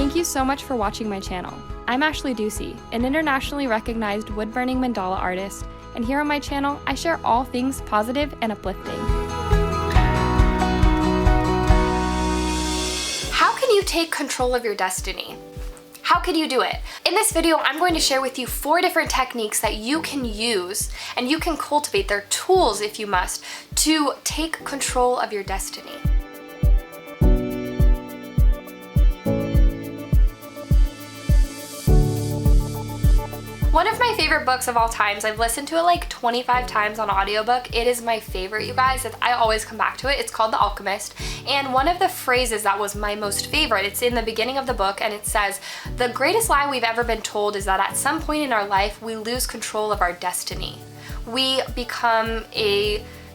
Thank you so much for watching my channel. I'm Ashley Ducey, an internationally recognized wood-burning mandala artist, and here on my channel, I share all things positive and uplifting. How can you take control of your destiny? How can you do it? In this video, I'm going to share with you 4 different techniques that you can use and you can cultivate. They're tools, if you must, to take control of your destiny. One of my favorite books of all times, I've listened to it like 25 times on audiobook. It is my favorite, you guys. I always come back to it. It's called The Alchemist. And one of the phrases that was my most favorite, it's in the beginning of the book, and it says, "The greatest lie we've ever been told is that at some point in our life, we lose control of our destiny. We become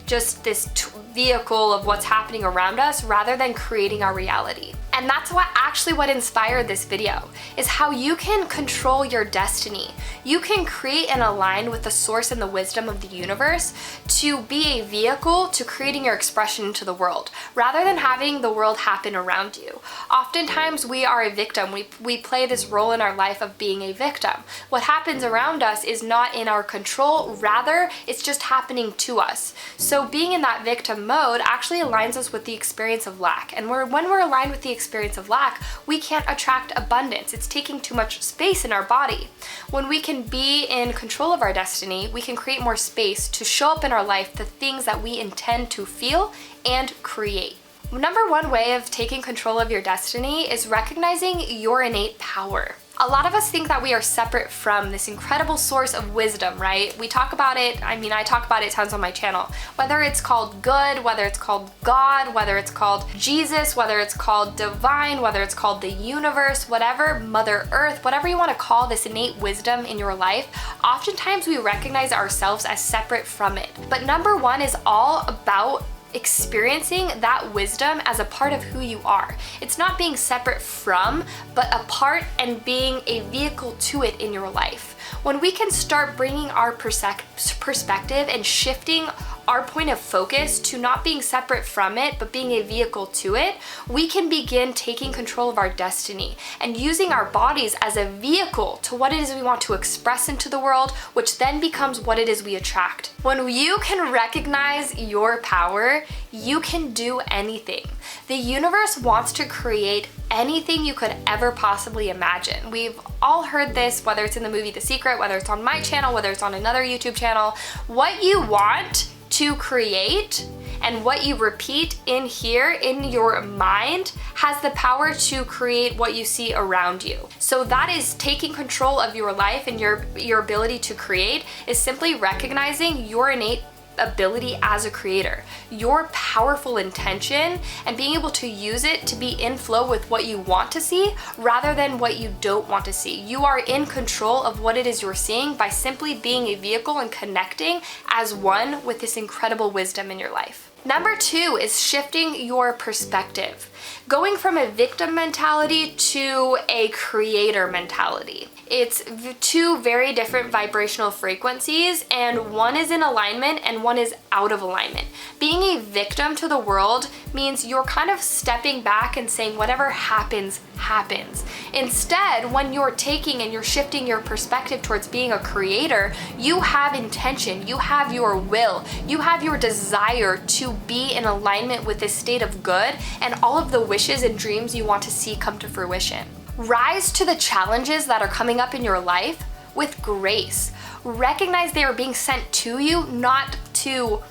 just this vehicle of what's happening around us rather than creating our reality." And that's what inspired this video, is how you can control your destiny. You can create and align with the source and the wisdom of the universe to be a vehicle to creating your expression into the world, rather than having the world happen around you. Oftentimes we are a victim. We play this role in our life of being a victim. What happens around us is not in our control, rather it's just happening to us. So being in that victim mode actually aligns us with the experience of lack. And when we're aligned with the experience of lack, we can't attract abundance. It's taking too much space in our body. When we can be in control of our destiny, we can create more space to show up in our life the things that we intend to feel and create. Number 1 way of taking control of your destiny is recognizing your innate power. A lot of us think that we are separate from this incredible source of wisdom, right? We talk about it, I talk about it tons on my channel. Whether it's called good, whether it's called God, whether it's called Jesus, whether it's called divine, whether it's called the universe, whatever, Mother Earth, whatever you want to call this innate wisdom in your life, oftentimes we recognize ourselves as separate from it. But number 1 is all about experiencing that wisdom as a part of who you are. It's not being separate from, but a part and being a vehicle to it in your life. When we can start bringing our perspective and shifting our point of focus to not being separate from it, but being a vehicle to it, we can begin taking control of our destiny and using our bodies as a vehicle to what it is we want to express into the world, which then becomes what it is we attract. When you can recognize your power, you can do anything. The universe wants to create anything you could ever possibly imagine. We've all heard this, whether it's in the movie The Secret, whether it's on my channel, whether it's on another YouTube channel. What you want to create and what you repeat in here in your mind has the power to create what you see around you. So that is taking control of your life, and your ability to create is simply recognizing your innate ability as a creator, your powerful intention, and being able to use it to be in flow with what you want to see rather than what you don't want to see. You are in control of what it is you're seeing by simply being a vehicle and connecting as one with this incredible wisdom in your life. Number 2 is shifting your perspective. Going from a victim mentality to a creator mentality. It's 2 very different vibrational frequencies, and one is in alignment and one is out of alignment. Being a victim to the world means you're kind of stepping back and saying whatever happens, happens. Instead, when you're taking and you're shifting your perspective towards being a creator, you have intention, you have your will, you have your desire to be in alignment with this state of good and all of the wishes and dreams you want to see come to fruition. Rise to the challenges that are coming up in your life with grace. Recognize they are being sent to you, not to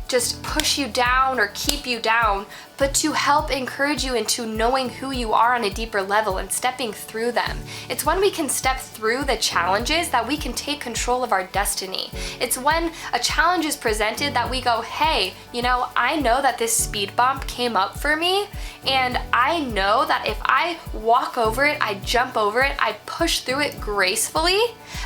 just push you down or keep you down, but to help encourage you into knowing who you are on a deeper level and stepping through them. It's when we can step through the challenges that we can take control of our destiny. It's when a challenge is presented that we go, hey, I know that this speed bump came up for me, and I know that if I walk over it, I jump over it, I push through it gracefully,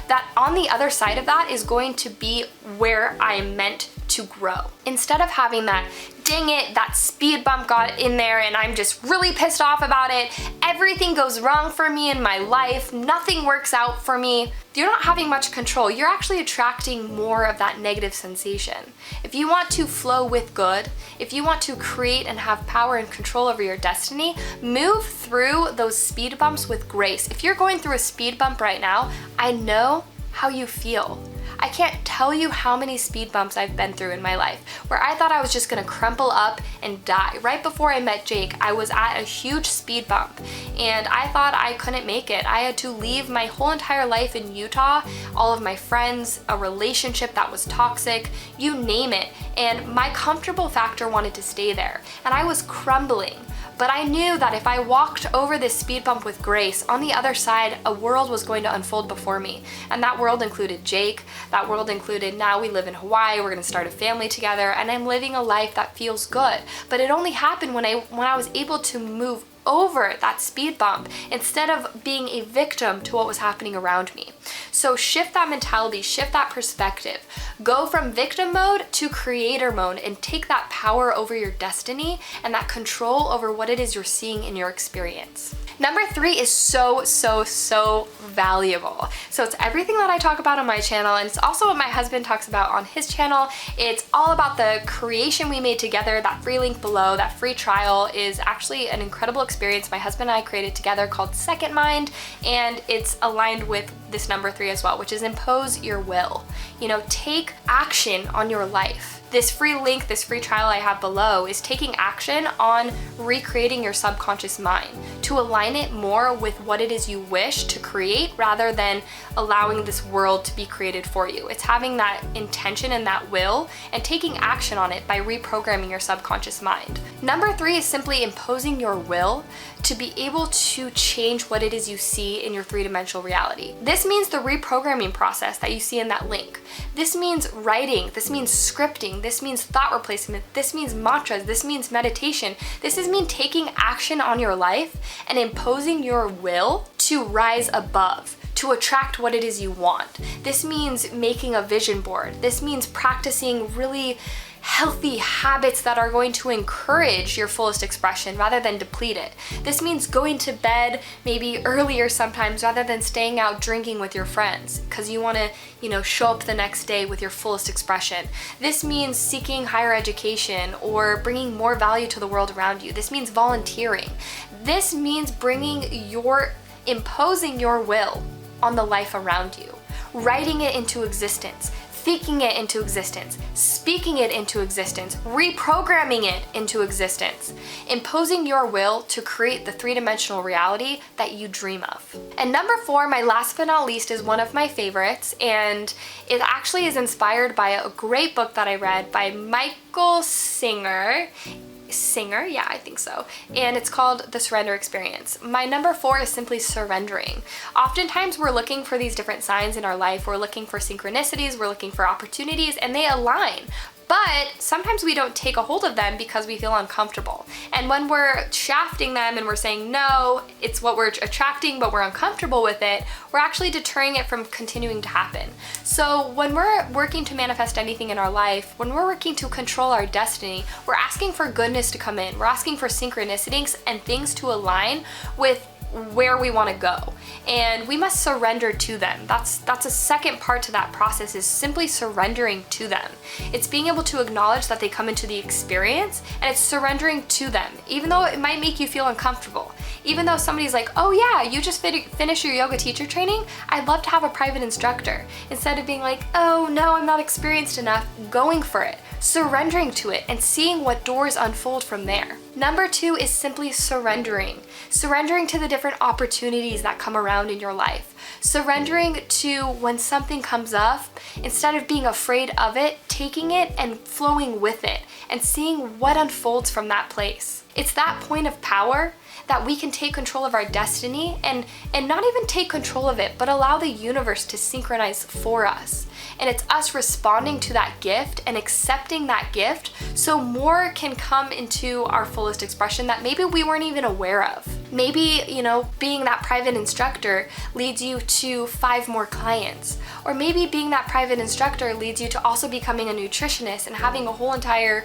that on the other side of that is going to be where I'm meant to grow. Instead of having that, dang it, that speed bump got in there and I'm just really pissed off about it, everything goes wrong for me in my life, nothing works out for me, you're not having much control. You're actually attracting more of that negative sensation. If you want to flow with good, if you want to create and have power and control over your destiny, move through those speed bumps with grace. If you're going through a speed bump right now, I know how you feel. I can't tell you how many speed bumps I've been through in my life where I thought I was just gonna crumple up and die. Right before I met Jake, I was at a huge speed bump and I thought I couldn't make it. I had to leave my whole entire life in Utah, all of my friends, a relationship that was toxic, you name it. And my comfortable factor wanted to stay there and I was crumbling. But I knew that if I walked over this speed bump with grace, on the other side, a world was going to unfold before me. And that world included Jake, that world included now we live in Hawaii, we're gonna start a family together, and I'm living a life that feels good. But it only happened when I was able to move over that speed bump instead of being a victim to what was happening around me. So shift that mentality, shift that perspective. Go from victim mode to creator mode and take that power over your destiny and that control over what it is you're seeing in your experience. Number 3 is so valuable. So it's everything that I talk about on my channel and it's also what my husband talks about on his channel. It's all about the creation we made together. That free link below, that free trial is actually an incredible experience my husband and I created together called Second Mind, and it's aligned with this number 3 as well, which is impose your will. You know, take action on your life. This free link, this free trial I have below is taking action on recreating your subconscious mind to align it more with what it is you wish to create rather than allowing this world to be created for you. It's having that intention and that will and taking action on it by reprogramming your subconscious mind. Number 3 is simply imposing your will to be able to change what it is you see in your 3-dimensional reality. This means the reprogramming process that you see in that link. This means writing, this means scripting, this means thought replacement, this means mantras, this means meditation. This is mean taking action on your life and imposing your will to rise above, to attract what it is you want. This means making a vision board. This means practicing really healthy habits that are going to encourage your fullest expression rather than deplete it. This means going to bed maybe earlier sometimes rather than staying out drinking with your friends because you want to, show up the next day with your fullest expression. This means seeking higher education or bringing more value to the world around you. This means volunteering. This means imposing your will on the life around you, writing it into existence, thinking it into existence, speaking it into existence, reprogramming it into existence, imposing your will to create the 3-dimensional reality that you dream of. And number 4, my last but not least, is one of my favorites, and it actually is inspired by a great book that I read by Michael Singer, yeah, I think so. And it's called The Surrender Experience. My number 4 is simply surrendering. Oftentimes we're looking for these different signs in our life. We're looking for synchronicities, we're looking for opportunities, and they align. But sometimes we don't take a hold of them because we feel uncomfortable. And when we're shafting them and we're saying, no, it's what we're attracting, but we're uncomfortable with it, we're actually deterring it from continuing to happen. So when we're working to manifest anything in our life, when we're working to control our destiny, we're asking for goodness to come in. We're asking for synchronicities and things to align with where we want to go, and we must surrender to them. That's a second part to that process, is simply surrendering to them. It's being able to acknowledge that they come into the experience, and it's surrendering to them, even though it might make you feel uncomfortable. Even though somebody's like, oh yeah, you just finished your yoga teacher training, I'd love to have a private instructor. Instead of being like, oh no, I'm not experienced enough, going for it, surrendering to it, and seeing what doors unfold from there. Number 2 is simply surrendering. Surrendering to the different opportunities that come around in your life. Surrendering to when something comes up, instead of being afraid of it, taking it and flowing with it and seeing what unfolds from that place. It's that point of power that we can take control of our destiny and not even take control of it, but allow the universe to synchronize for us. And it's us responding to that gift and accepting that gift so more can come into our fullest expression that maybe we weren't even aware of. Maybe, you know, being that private instructor leads you to 5 more clients. Or maybe being that private instructor leads you to also becoming a nutritionist and having a whole entire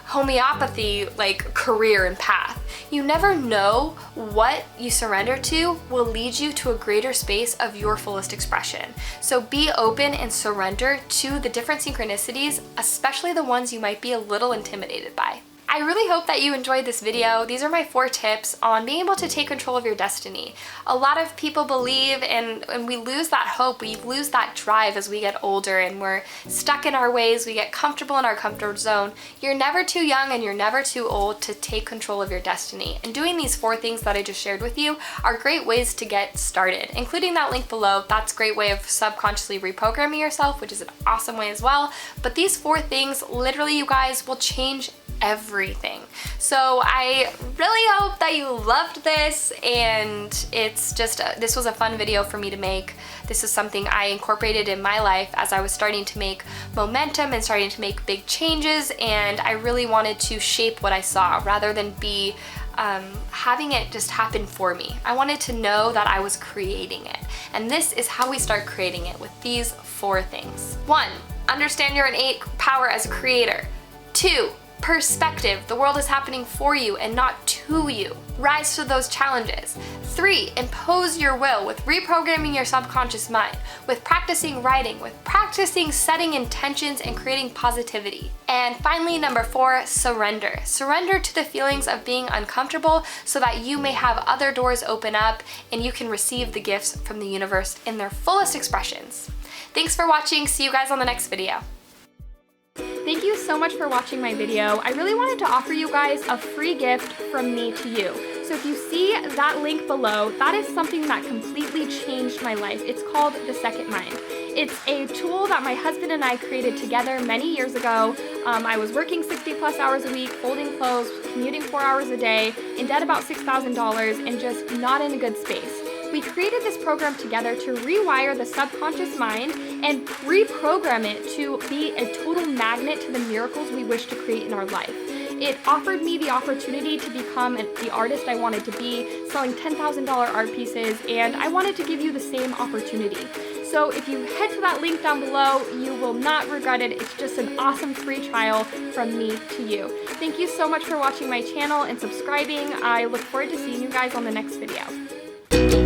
homeopathy like career and path. You never know what you surrender to will lead you to a greater space of your fullest expression. So be open and surrender to the different synchronicities, especially the ones you might be a little intimidated by. I really hope that you enjoyed this video. These are my 4 tips on being able to take control of your destiny. A lot of people believe and we lose that hope, we lose that drive as we get older and we're stuck in our ways, we get comfortable in our comfort zone. You're never too young and you're never too old to take control of your destiny. And doing these 4 things that I just shared with you are great ways to get started, including that link below. That's a great way of subconsciously reprogramming yourself, which is an awesome way as well. But these 4 things, literally, you guys, will change everything. So I really hope that you loved this, and it's just this was a fun video for me to make. This is something I incorporated in my life as I was starting to make momentum and starting to make big changes, and I really wanted to shape what I saw rather than be having it just happen for me. I wanted to know that I was creating it, and this is how we start creating it, with these 4 things. 1, understand your innate power as a creator. 2, perspective. The world is happening for you and not to you. Rise to those challenges. 3, impose your will with reprogramming your subconscious mind, with practicing writing, with practicing setting intentions and creating positivity. And finally, number 4, surrender. Surrender to the feelings of being uncomfortable so that you may have other doors open up and you can receive the gifts from the universe in their fullest expressions. Thanks for watching. See you guys on the next video. Thank you so much for watching my video. I really wanted to offer you guys a free gift from me to you. So if you see that link below, that is something that completely changed my life. It's called The Second Mind. It's a tool that my husband and I created together many years ago. I was working 60+ hours a week, folding clothes, commuting 4 hours a day, in debt about $6,000, and just not in a good space. We created this program together to rewire the subconscious mind and reprogram it to be a total magnet to the miracles we wish to create in our life. It offered me the opportunity to become the artist I wanted to be, selling $10,000 art pieces, and I wanted to give you the same opportunity. So if you head to that link down below, you will not regret it. It's just an awesome free trial from me to you. Thank you so much for watching my channel and subscribing. I look forward to seeing you guys on the next video.